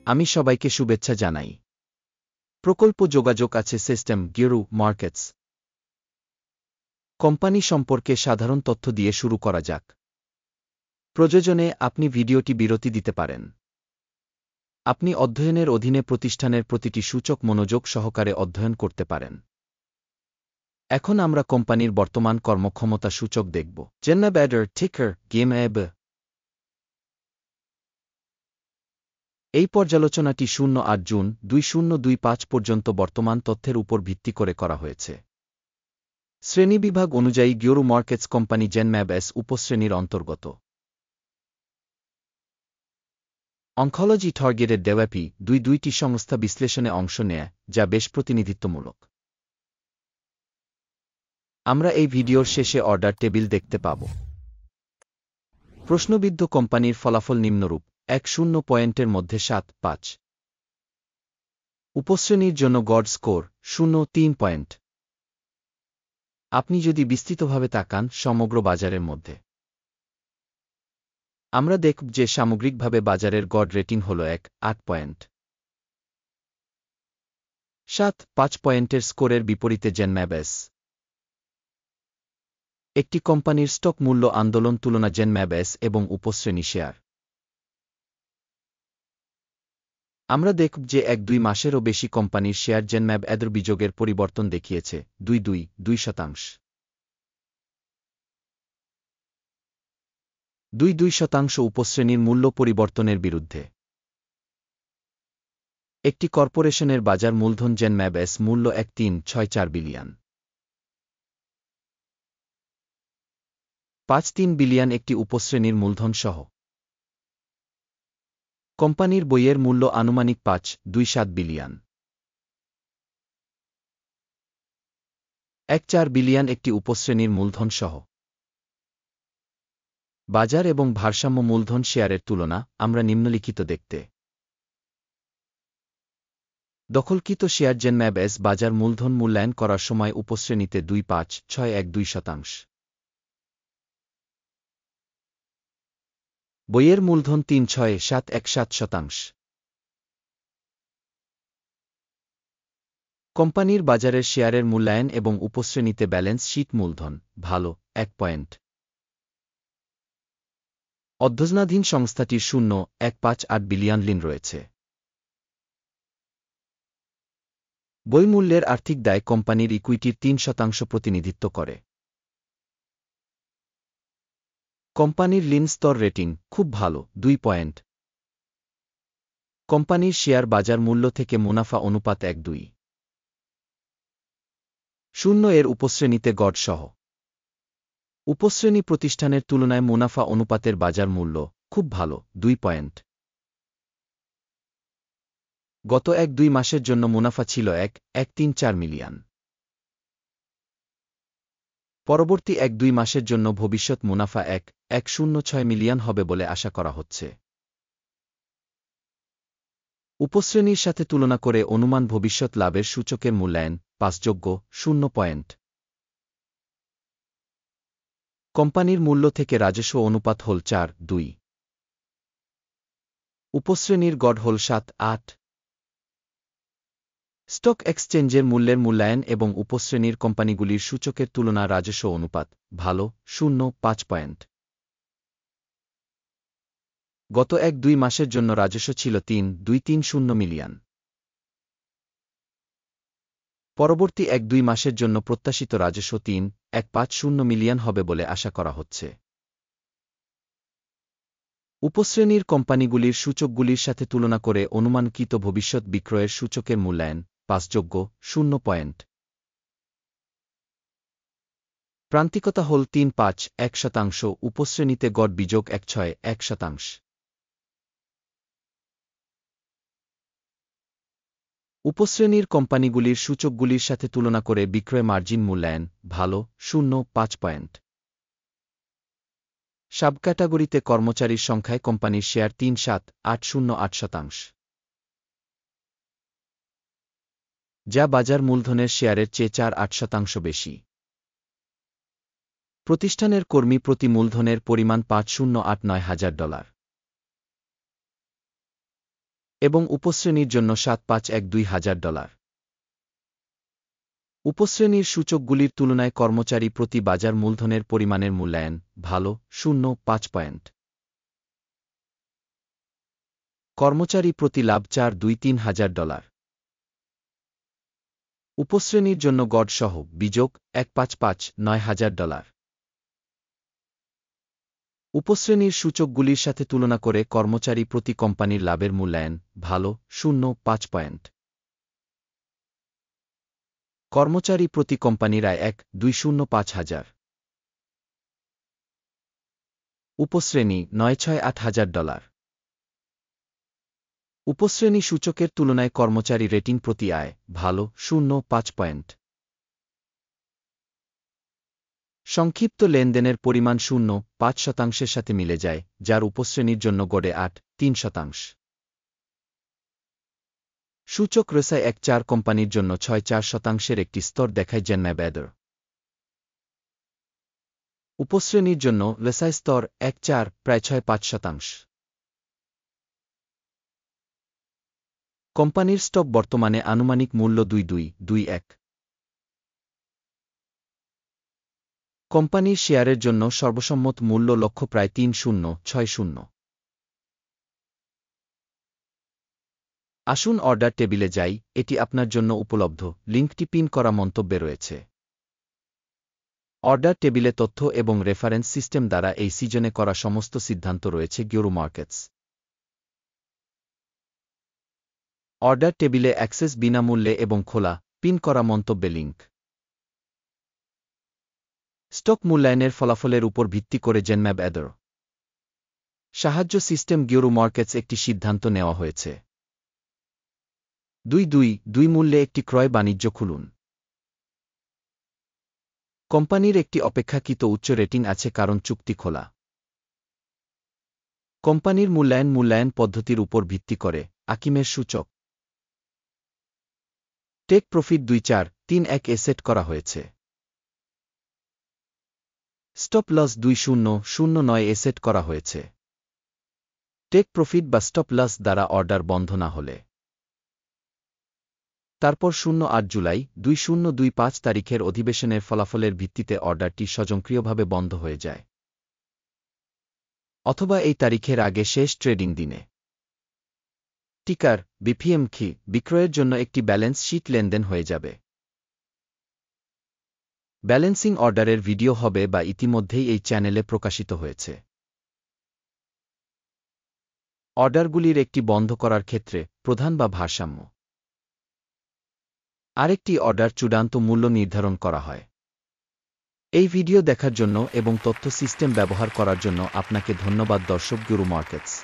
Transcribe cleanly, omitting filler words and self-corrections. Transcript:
আমি সবাইকে শুভেচ্ছা জানাই। প্রকল্প যোগাযোগ আছে সিস্টেম গিরু মার্কেটস কোম্পানি সম্পর্কে সাধারণ তথ্য দিয়ে শুরু করা যাক। প্রয়োজনে আপনি ভিডিওটি বিরতি দিতে পারেন। আপনি অধ্যয়নের অধীনে প্রতিষ্ঠানের প্রতিটি সূচক মনোযোগ সহকারে অধ্যয়ন করতে পারেন। এখন আমরা কোম্পানির বর্তমান কর্মক্ষমতা সূচক দেখব। জেনম্যাব অ্যাডার টিকার GMAB। এই পর্যালোচনাটি 08 জুন 2025 পর্যন্ত বর্তমান তথ্যের উপর ভিত্তি করে করা হয়েছে। শ্রেণীবিভাগ অনুযায়ী গিওরু মার্কেটস কোম্পানি জেনম্যাব এস উপশ্রেণীর অন্তর্গত। অঙ্কোলজি টার্গেটেড থেরাপি দুইটি সংস্থা বিশ্লেষণে অংশ নেয়, যা বেশ প্রতিনিধিত্বমূলক। আমরা এই ভিডিওর শেষে অর্ডার টেবিল দেখতে পাব। প্রশ্নবিদ্ধ কোম্পানির ফলাফল নিম্নরূপ: 1-0 পয়েন্টের মধ্যে 7-5। উপশ্রেণীর জন্য গড় স্কোর 0-3 পয়েন্ট। আপনি যদি বিস্তৃতভাবে তাকান সমগ্র বাজারের মধ্যে, আমরা দেখব যে সামগ্রিকভাবে বাজারের গড় রেটিং হল 1-8 পয়েন্ট। 7-5 পয়েন্টের স্কোরের বিপরীতে জেনম্যাব এস একটি কোম্পানির স্টক মূল্য আন্দোলন তুলনা জেনম্যাব এস এবং উপশ্রেণী শেয়ার। আমরা দেখব যে 1-2 মাসেরও বেশি কোম্পানির শেয়ার জেনম্যাব এদের বিযোগের পরিবর্তন দেখিয়েছে 2-2-2%। 2% উপশ্রেণীর মূল্য পরিবর্তনের বিরুদ্ধে। একটি কর্পোরেশনের বাজার মূলধন জেনম্যাব এস মূল্য 1,364 বিলিয়ন। 5,3 বিলিয়ন একটি উপশ্রেণীর মূলধন সহ। কোম্পানির বইয়ের মূল্য আনুমানিক 5.27 বিলিয়ন। 1.4 বিলিয়ন একটি উপশ্রেণীর মূলধন সহ। বাজার এবং ভারসাম্য মূলধন শেয়ারের তুলনা আমরা নিম্নলিখিত দেখতে। দখলকৃত শেয়ার জেনম্যাব এস বাজার মূলধন মূল্যায়ন করার সময় উপশ্রেণীতে 2.5-6-1-2%। বইয়ের মূলধন 3.6-7-1-7%। কোম্পানির বাজারের শেয়ারের মূল্যায়ন এবং উপশ্রেণীতে ব্যালেন্স শীট মূলধন ভালো 1 পয়েন্ট। অধ্যয়নাধীন সংস্থাটির 0.158 বিলিয়ন ঋণ রয়েছে। বই মূল্যের আর্থিক দায় কোম্পানির ইকুইটির 3% প্রতিনিধিত্ব করে। কোম্পানির ঋণ স্তর রেটিং খুব ভালো 2 পয়েন্ট। কোম্পানির শেয়ার বাজার মূল্য থেকে মুনাফা অনুপাত 1-2.0 এর উপশ্রেণীতে গড় সহ। উপশ্রেণী প্রতিষ্ঠানের তুলনায় মুনাফা অনুপাতের বাজার মূল্য খুব ভালো 2 পয়েন্ট। গত 1-2 মাসের জন্য মুনাফা ছিল 1.134 মিলিয়ন। পরবর্তী 1-2 মাসের জন্য ভবিষ্যৎ মুনাফা 1.106 মিলিয়ন হবে বলে আশা করা হচ্ছে। উপশ্রেণীর সাথে তুলনা করে অনুমান ভবিষ্যৎ লাভের সূচকের মূল্যায়ন 5.0 পয়েন্ট। কোম্পানির মূল্য থেকে রাজস্ব অনুপাত হল 4-2। উপশ্রেণীর গড় হল 7-8। স্টক এক্সচেঞ্জের মূল্যের মূল্যায়ন এবং উপশ্রেণীর কোম্পানিগুলির সূচকের তুলনা রাজস্ব অনুপাত ভালো 0.5 পয়েন্ট। গত 1-2 মাসের জন্য রাজস্ব ছিল 3.230 মিলিয়ন। পরবর্তী 1-2 মাসের জন্য প্রত্যাশিত রাজস্ব 3.150 মিলিয়ন হবে বলে আশা করা হচ্ছে। উপশ্রেণীর কোম্পানিগুলির সূচকগুলির সাথে তুলনা করে অনুমানকৃত ভবিষ্যৎ বিক্রয়ের সূচকের মূল্যায়ন 5.0 পয়েন্ট। প্রান্তিকতা হল 3.5-1%। উপশ্রেণীতে গড় বিযোগ 1.6-1%। উপশ্রেণীর কোম্পানিগুলির সূচকগুলির সাথে তুলনা করে বিক্রয় মার্জিন মূল্যায়ন ভালো 0.5 পয়েন্ট। সাবক্যাটাগরিতে কর্মচারীর সংখ্যায় কোম্পানির শেয়ার 3.7-808%, যা বাজার মূলধনের শেয়ারের চেয়ে 4.8% বেশি। প্রতিষ্ঠানের কর্মী প্রতি মূলধনের পরিমাণ $5,089,000। এবং উপশ্রেণীর জন্য $7,512,000। উপশ্রেণীর সূচকগুলির তুলনায় কর্মচারী প্রতি বাজার মূলধনের পরিমাণের মূল্যায়ন ভালো 0.5 পয়েন্ট। কর্মচারী প্রতি লাভ $4,2,3,000। উপশ্রেণীর জন্য গড় সহ বিযোগ $1,559,000। উপশ্রেণীর সূচকগুলির সাথে তুলনা করে কর্মচারী প্রতি কোম্পানির লাভের মূল্যায়ন ভালো 0.5 পয়েন্ট। কর্মচারী প্রতি কোম্পানির আয় $1,205,000। উপশ্রেণী $9,608,000। উপশ্রেণী সূচকের তুলনায় কর্মচারী রেটিং প্রতি আয় ভালো 0.5 পয়েন্ট। সংক্ষিপ্ত লেনদেনের পরিমাণ 0.5% সাথে মিলে যায়, যার উপশ্রেণীর জন্য গড়ে 8.3%। সূচক রেসাই 1.4 কোম্পানির জন্য 6.4% একটি স্তর দেখায় জেনম্যাব এডর। উপশ্রেণীর জন্য রেসাই স্তর 1.4 প্রায় 6.5%। কোম্পানির স্টক বর্তমানে আনুমানিক মূল্য 2221। কোম্পানির শেয়ারের জন্য সর্বসম্মত মূল্য লক্ষ্য প্রায় 3060। আসুন অর্ডার টেবিলে যাই, এটি আপনার জন্য উপলব্ধ, লিঙ্কটি পিন করা মন্তব্যে রয়েছে। অর্ডার টেবিলে তথ্য এবং রেফারেন্স সিস্টেম দ্বারা এই সিজনে করা সমস্ত সিদ্ধান্ত রয়েছে গিওরু মার্কেটস। অর্ডার টেবিলে অ্যাক্সেস বিনামূল্যে এবং খোলা, পিন করা মন্তব্যে লিঙ্ক। স্টক মূল্যায়নের ফলাফলের উপর ভিত্তি করে জেনম্যাব এডর সাহায্য সিস্টেম গিওরু মার্কেটস একটি সিদ্ধান্ত নেওয়া হয়েছে। 222 মূল্যে একটি ক্রয় বাণিজ্য খুলুন। কোম্পানির একটি অপেক্ষাকৃত উচ্চ রেটিং আছে কারণ চুক্তি খোলা। কোম্পানির মূল্যায়ন পদ্ধতির উপর ভিত্তি করে আকিমের সূচক। টেক প্রফিট 2.431 সেট করা হয়েছে। স্টপ লস 2009 সেট করা হয়েছে। টেক প্রফিট বা স্টপ লস দ্বারা অর্ডার বন্ধ না হলে। তারপর 08 জুলাই 2025 তারিখের অধিবেশনের ফলাফলের ভিত্তিতে অর্ডারটি স্বয়ংক্রিয়ভাবে বন্ধ হয়ে যায়, অথবা এই তারিখের আগে শেষ ট্রেডিং দিনে। টিকার বিপিএমখি বিক্রয়ের জন্য একটি ব্যালেন্স শীট লেনদেন হয়ে যাবে। ব্যালেন্সিং অর্ডারের ভিডিও হবে বা ইতিমধ্যেই এই চ্যানেলে প্রকাশিত হয়েছে। অর্ডারগুলির একটি বন্ধ করার ক্ষেত্রে প্রধান বা ভারসাম্য। আরেকটি অর্ডার চূড়ান্ত মূল্য নির্ধারণ করা হয়। এই ভিডিও দেখার জন্য এবং তথ্য সিস্টেম ব্যবহার করার জন্য আপনাকে ধন্যবাদ দর্শক গিওরু মার্কেটস।